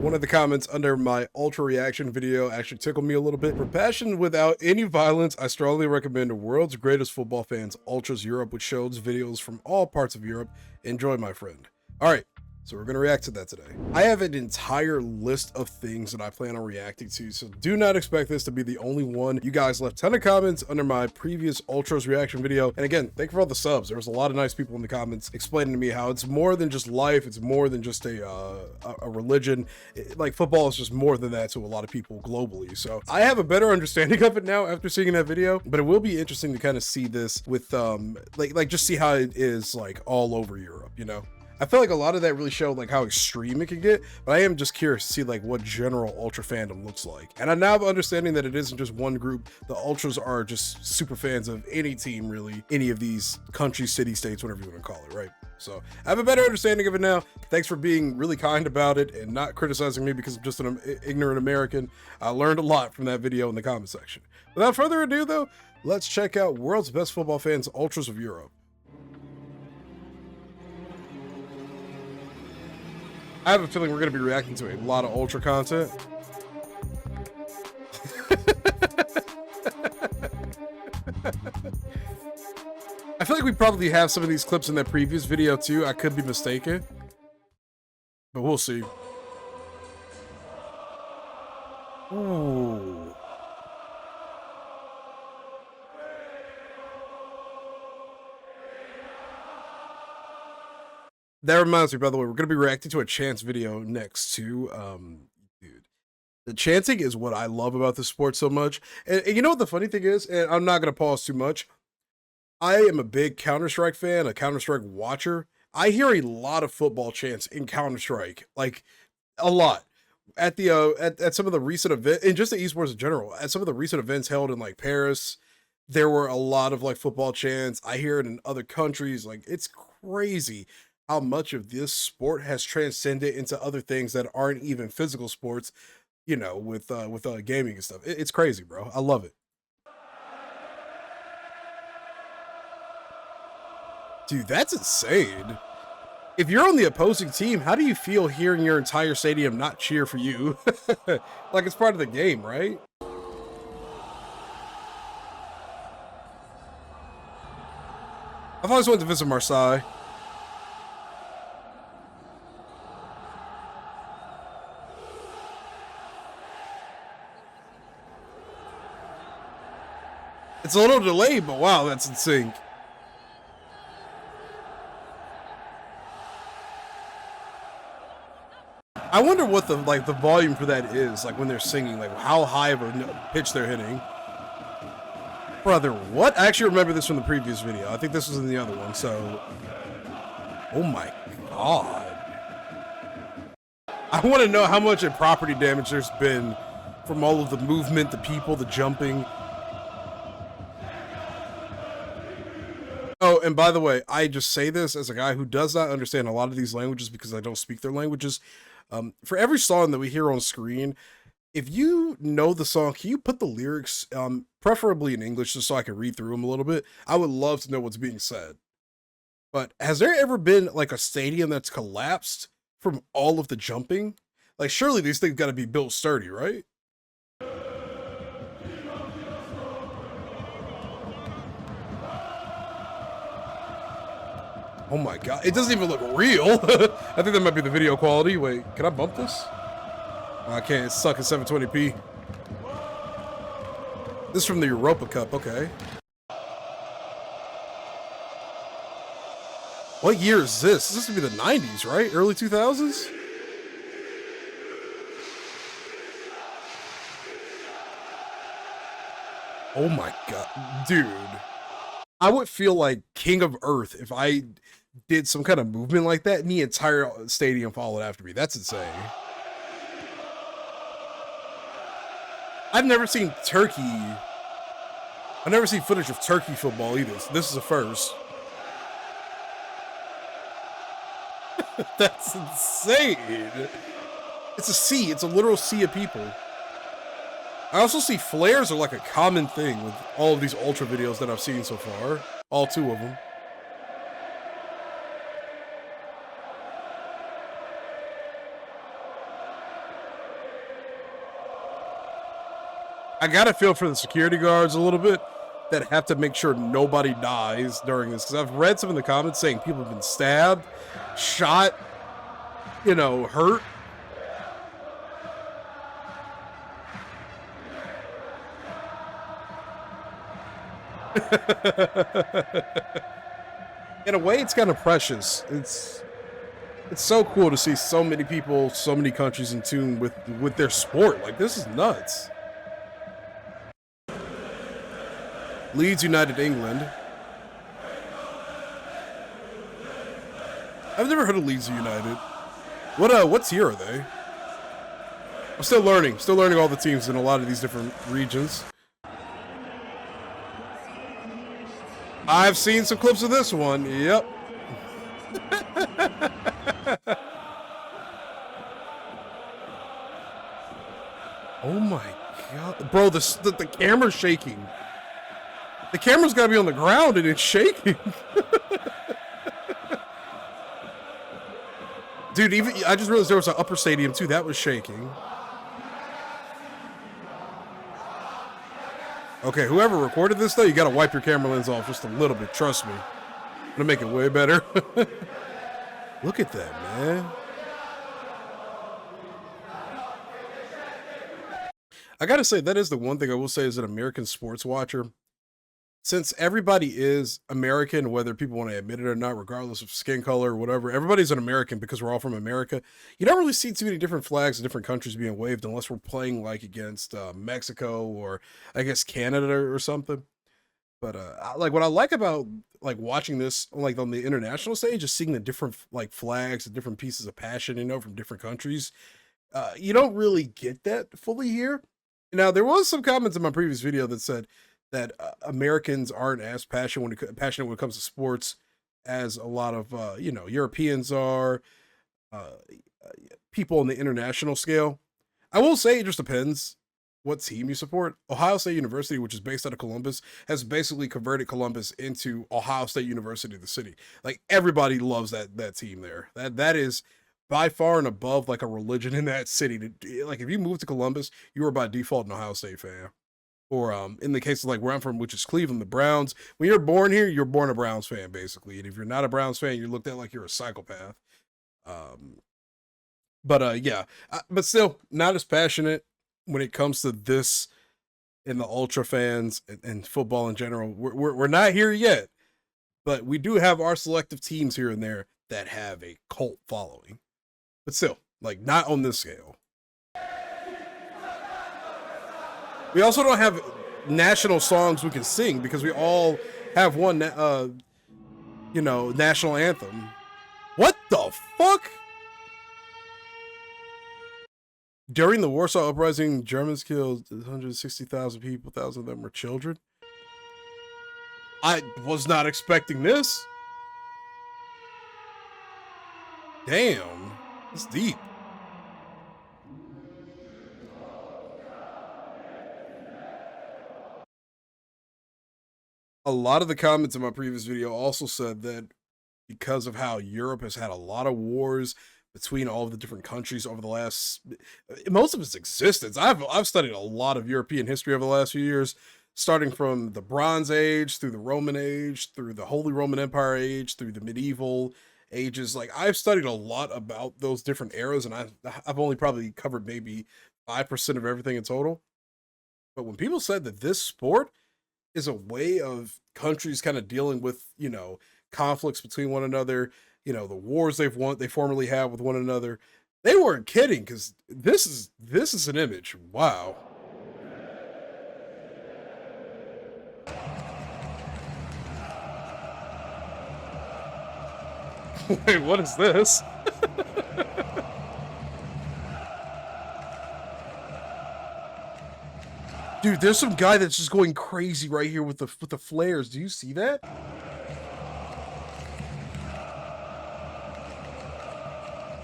One of the comments under my Ultra reaction video actually tickled me a little bit. For passion without any violence, I strongly recommend the World's Greatest Football Fans, Ultras Europe, which shows videos from all parts of Europe. Enjoy, my friend. All right, so we're going to react to that today. I have an entire list of things that I plan on reacting to, so do not expect this to be the only one. You guys left a ton of comments under my previous Ultras reaction video. And again, thank you for all the subs. There was a lot of nice people in the comments explaining to me how it's more than just life. It's more than just a religion. Like, football is just more than that to a lot of people globally. So I have a better understanding of it now after seeing that video, but it will be interesting to kind of see this with, like just see how it is like all over Europe, you know? I feel like a lot of that really showed like how extreme it can get, but I am just curious to see like what general Ultra fandom looks like. And I now have understanding that it isn't just one group. The Ultras are just super fans of any team, really, any of these countries, cities, states, whatever you want to call it, right? So I have a better understanding of it now. Thanks for being really kind about it and not criticizing me because I'm just an ignorant American. I learned a lot from that video in the comment section. Without further ado though, let's check out World's Best Football Fans, Ultras of Europe. I have a feeling we're going to be reacting to a lot of Ultra content. I feel like we probably have some of these clips in that previous video too. I could be mistaken, but we'll see. Ooh. That reminds me, by the way, we're going to be reacting to a chants video next too. Dude, the chanting is what I love about this sport so much. And you know what the funny thing is, and I'm not going to pause too much. I am a big Counter-Strike fan, a Counter-Strike watcher. I hear a lot of football chants in Counter-Strike, like a lot. At the at some of the recent events, and just the esports in general, at some of the recent events held in like Paris, there were a lot of like football chants. I hear it in other countries. Like, it's crazy how much of this sport has transcended into other things that aren't even physical sports, you know, with gaming and stuff. It's crazy, bro. I love it. Dude, that's insane. If you're on the opposing team, how do you feel hearing your entire stadium not cheer for you? Like, it's part of the game, right? I've always wanted to visit Marseille. It's a little delayed, but wow, that's in sync. I wonder what the volume for that is, like when they're singing, like how high of a pitch they're hitting. Brother, what? I actually remember this from the previous video. I think this was in the other one, so. Oh my god. I want to know how much property damage there's been from all of the movement, the people, the jumping. Oh, and by the way, I just say this as a guy who does not understand a lot of these languages because I don't speak their languages. For every song that we hear on screen, if you know the song, can you put the lyrics, preferably in English, just so I can read through them a little bit? I would love to know what's being said. But has there ever been like a stadium that's collapsed from all of the jumping? Like, surely these things got to be built sturdy, right? Oh my god, it doesn't even look real. I think that might be the video quality. Wait, can I bump this? Oh, I can't, it's stuck at 720p. This is from the Europa Cup, okay. What year is this? This would be the 90s, right? Early 2000s? Oh my god, dude. I would feel like king of earth if I did some kind of movement like that and the entire stadium followed after me. That's insane. I've never seen Turkey. I've never seen footage of Turkey football either. So this is a first. That's insane. It's a sea. It's a literal sea of people. I also see flares are like a common thing with all of these Ultra videos that I've seen so far. All two of them. I gotta feel for the security guards a little bit that have to make sure nobody dies during this, because I've read some of the comments saying people have been stabbed, shot, you know, hurt. In a way, it's kind of precious. It's so cool to see so many people, so many countries in tune with their sport. Like, this is nuts. Leeds United England. I've never heard of Leeds United. What tier are they? I'm still learning all the teams in a lot of these different regions. I've seen some clips of this one. Yep. Oh my god, bro! The camera's shaking. The camera's got to be on the ground and it's shaking. Dude, even I just realized there was an upper stadium too that was shaking. Okay, whoever recorded this though, you got to wipe your camera lens off just a little bit. Trust me, I'm gonna make it way better. Look at that, man. I gotta say, that is the one thing I will say as an American sports watcher. Since everybody is American, whether people want to admit it or not, regardless of skin color or whatever, everybody's an American because we're all from America. You don't really see too many different flags in different countries being waved unless we're playing like against Mexico or I guess Canada or something. But like what I like about like watching this like on the international stage is seeing the different like flags and different pieces of passion, you know, from different countries. You don't really get that fully here. Now, there was some comments in my previous video that said that Americans aren't as passionate when it comes to sports as a lot of, you know, Europeans are, people on the international scale. I will say it just depends what team you support. Ohio State University, which is based out of Columbus, has basically converted Columbus into Ohio State University, the city. Like, everybody loves that team there. That is by far and above like a religion in that city. Like, if you move to Columbus, you are by default an Ohio State fan. Or in the case of like where I'm from, which is Cleveland, the Browns. When you're born here, you're born a Browns fan, basically. And if you're not a Browns fan, you're looked at like you're a psychopath. Yeah, but still not as passionate when it comes to this and the ultra fans and football in general. We're not here yet, but we do have our selective teams here and there that have a cult following. But still, like, not on this scale. We also don't have national songs we can sing because we all have one, you know, national anthem. What the fuck? During the Warsaw Uprising, Germans killed 160,000 people. 1,000 of them were children. I was not expecting this. Damn, it's deep. A lot of the comments in my previous video also said that because of how Europe has had a lot of wars between all of the different countries over the last, most of its existence. I've studied a lot of European history over the last few years, starting from the Bronze Age, through the Roman Age, through the Holy Roman Empire age, through the medieval ages. Like, I've studied a lot about those different eras, and I've only probably covered maybe 5% of everything in total. But when people said that this sport is a way of countries kind of dealing with, you know, conflicts between one another, you know, the wars they formerly have with one another, they weren't kidding, because this is an image. Wow. Wait, what is this? Dude, there's some guy that's just going crazy right here with the flares. Do you see that?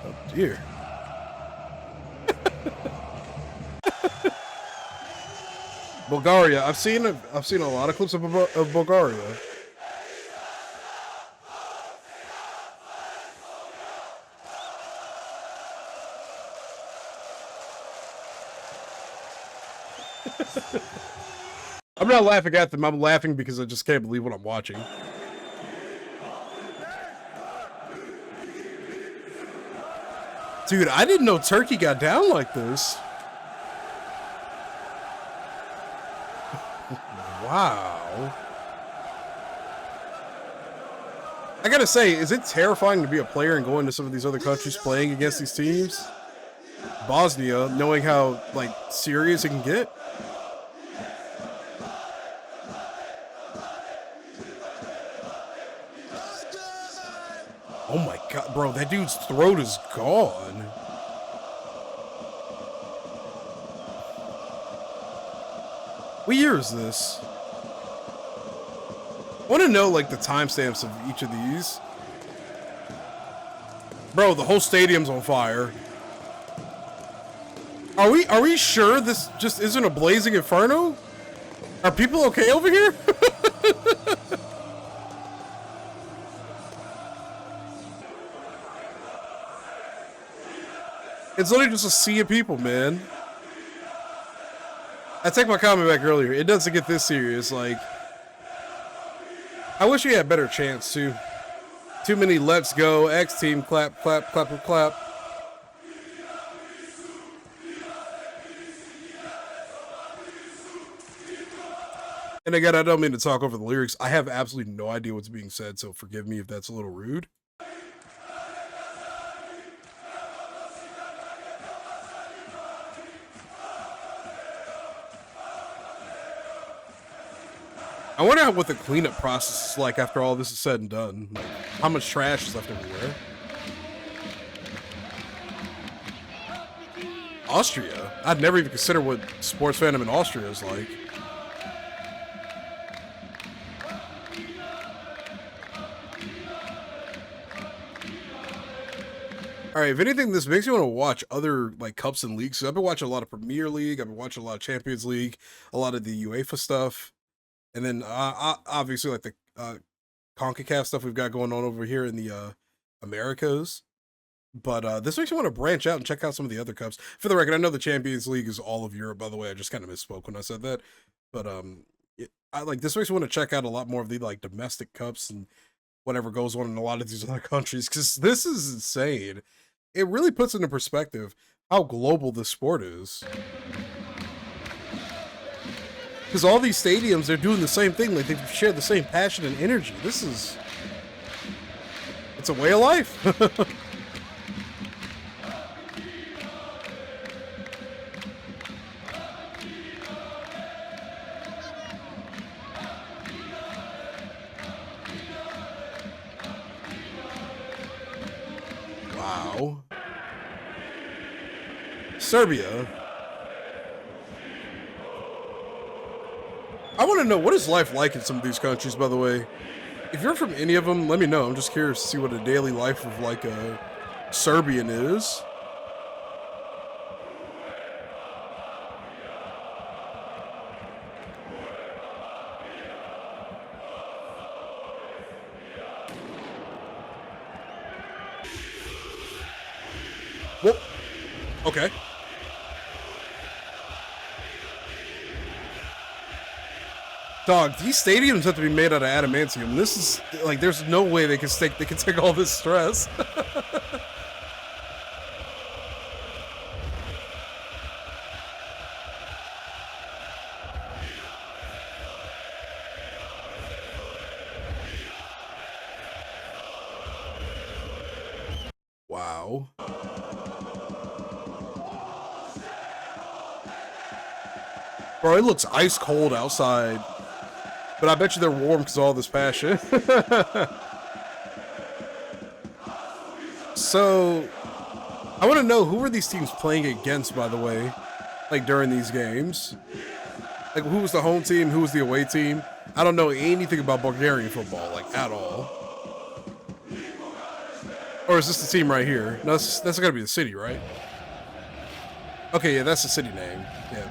Oh dear. Bulgaria. I've seen a lot of clips of Bulgaria. I'm not laughing at them. I'm laughing because I just can't believe what I'm watching. Dude, I didn't know Turkey got down like this. Wow. I gotta say, is it terrifying to be a player and go into some of these other countries playing against these teams? Bosnia, knowing how, like, serious it can get? Oh my god, bro, that dude's throat is gone. What year is this? I want to know, like, the timestamps of each of these. Bro, the whole stadium's on fire. Are we sure this just isn't a blazing inferno? Are people okay over here? It's literally just a sea of people, man. I take my comment back earlier. It doesn't get this serious. Like, I wish we had better chance too. Too many let's go, X team, clap, clap, clap, clap. And again, I don't mean to talk over the lyrics. I have absolutely no idea what's being said, so forgive me if that's a little rude. I wonder what the cleanup process is like after all this is said and done. Like, how much trash is left everywhere. Austria? I'd never even consider what sports fandom in Austria is like. Alright, if anything, this makes me want to watch other, like, cups and leagues. So I've been watching a lot of Premier League, I've been watching a lot of Champions League, a lot of the UEFA stuff. And then, obviously, like, the CONCACAF stuff we've got going on over here in the Americas. But this makes me want to branch out and check out some of the other cups. For the record, I know the Champions League is all of Europe, by the way. I just kind of misspoke when I said that. But this makes me want to check out a lot more of the, like, domestic cups and whatever goes on in a lot of these other countries. Because this is insane. It really puts into perspective how global this sport is. Because all these stadiums, they're doing the same thing. Like, they share the same passion and energy. It's a way of life. Wow. Serbia. I want to know, what is life like in some of these countries, by the way? If you're from any of them, let me know. I'm just curious to see what a daily life of, like, a Serbian is. Whoa. Okay. Dog, these stadiums have to be made out of adamantium. This is, like, there's no way they can take all this stress. Wow. Bro, it looks ice cold outside. But I bet you they're warm because of all this passion. So, I want to know, who are these teams playing against, by the way? Like, during these games? Like, who was the home team? Who was the away team? I don't know anything about Bulgarian football, like, at all. Or is this the team right here? No, that's gotta be the city, right? Okay, yeah, that's the city name. Yeah.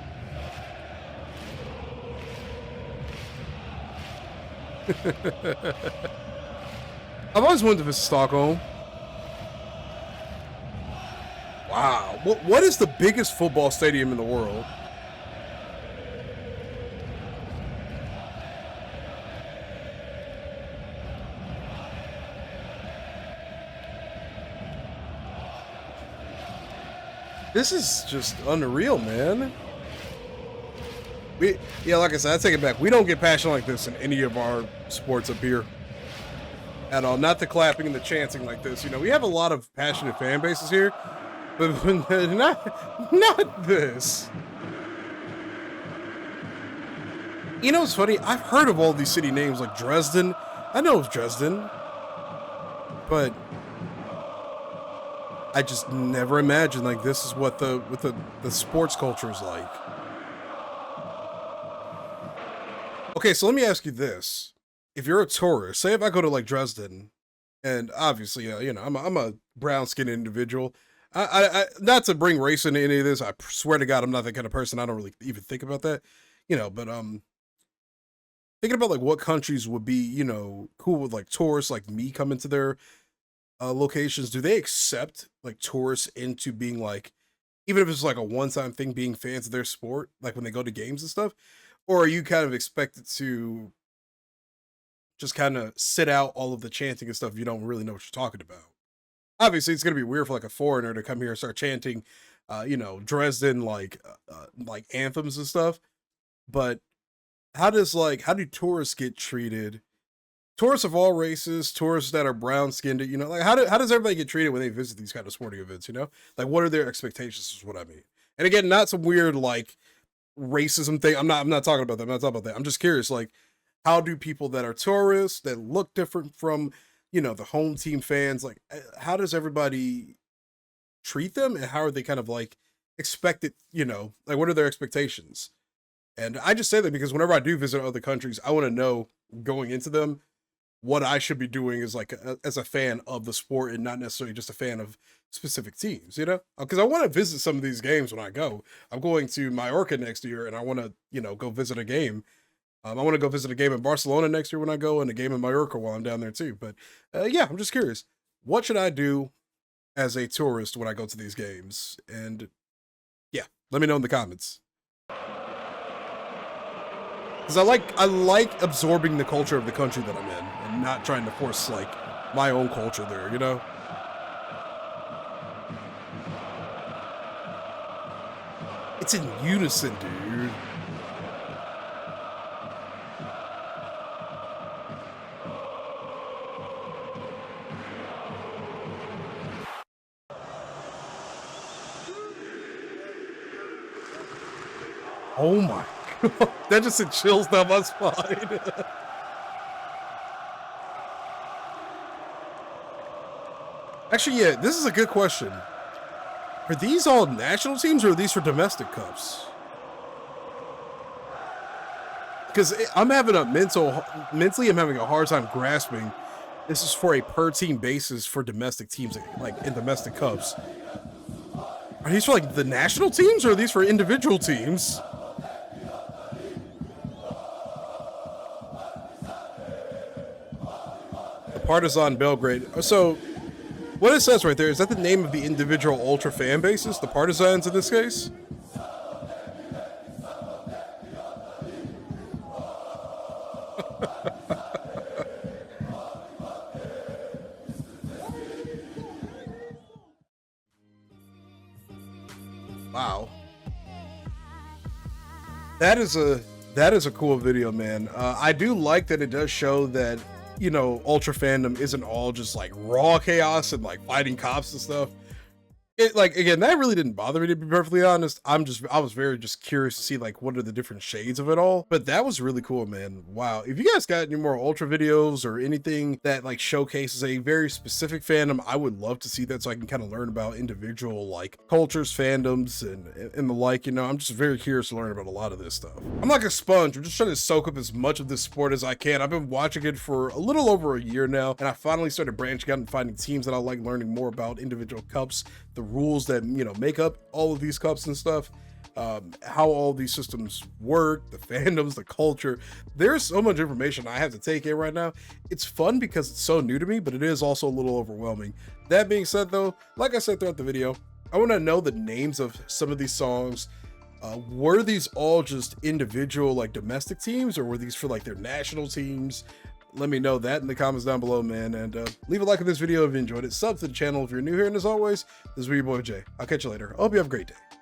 I've always wanted to visit Stockholm. Wow. What is the biggest football stadium in the world? This is just unreal, man. Yeah, like I said, I take it back. We don't get passion like this in any of our sports up here at all. Not the clapping and the chanting like this. You know, we have a lot of passionate fan bases here, but not this. You know what's funny? I've heard of all these city names like Dresden. I know of Dresden, but I just never imagined like this is what the sports culture is like. Okay, so let me ask you this: if you're a tourist, say if I go to like Dresden, and obviously, you know, I'm a brown-skinned individual. I not to bring race into any of this. I swear to God, I'm not that kind of person. I don't really even think about that, you know. But thinking about like what countries would be, you know, cool with like tourists like me coming to their locations. Do they accept like tourists into being like, even if it's like a one-time thing, being fans of their sport, like when they go to games and stuff? Or are you kind of expected to just kind of sit out all of the chanting and stuff if you don't really know what you're talking about? Obviously, it's going to be weird for like a foreigner to come here and start chanting, you know, Dresden like anthems and stuff. But how do tourists get treated? Tourists of all races, tourists that are brown skinned, you know, like how does everybody get treated when they visit these kind of sporting events? You know, like what are their expectations? Is what I mean. And again, not some weird like racism thing. I'm not talking about that. I'm not talking about that. I'm just curious, like, how do people that are tourists that look different from, you know, the home team fans, like, how does everybody treat them, and how are they kind of like expected, you know, like what are their expectations? And I just say that because whenever I do visit other countries, I want to know going into them what I should be doing as like as a fan of the sport and not necessarily just a fan of specific teams, you know? Because I want to visit some of these games when I go. I'm going to Mallorca next year, and I want to, you know, go visit a game. I want to go visit a game in Barcelona next year when I go, and a game in Mallorca while I'm down there too. But yeah, I'm just curious. What should I do as a tourist when I go to these games? And yeah, let me know in the comments. Because I like absorbing the culture of the country that I'm in and not trying to force like my own culture there, you know? It's in unison, dude. Oh my god. That just sent chills down my spine. Actually, yeah, this is a good question. Are these all national teams, or are these for domestic cups? Because I'm having a mentally, I'm having a hard time grasping. This is for a per team basis for domestic teams, like in domestic cups. Are these for like the national teams, or are these for individual teams? Partizan Belgrade. So, what it says right there, is that the name of the individual ultra fan bases? The Partisans in this case? Wow. That is a cool video, man. I do like that it does show that, you know, ultra fandom isn't all just like raw chaos and like fighting cops and stuff. It, like, again, that really didn't bother me, to be perfectly honest. I was very just curious to see like what are the different shades of it all. But that was really cool, man. Wow. If you guys got any more ultra videos or anything that like showcases a very specific fandom, I would love to see that, so I can kind of learn about individual like cultures, fandoms, and the like. You know, I'm just very curious to learn about a lot of this stuff. I'm like a sponge. I'm just trying to soak up as much of this sport as I can. I've been watching it for a little over a year now, and I finally started branching out and finding teams that I like, learning more about individual cups, the rules that, you know, make up all of these cups and stuff, how all these systems work, the fandoms, the culture. There's so much information I have to take in right now. It's fun because it's so new to me, but it is also a little overwhelming. That being said, though, like I said throughout the video, I want to know the names of some of these songs. Were these all just individual like domestic teams, or were these for like their national teams? let me know that in the comments down below, man. And leave a like on this video if you enjoyed it. Sub to the channel if you're new here. And as always, this is your boy Jay. I'll catch you later. I hope you have a great day.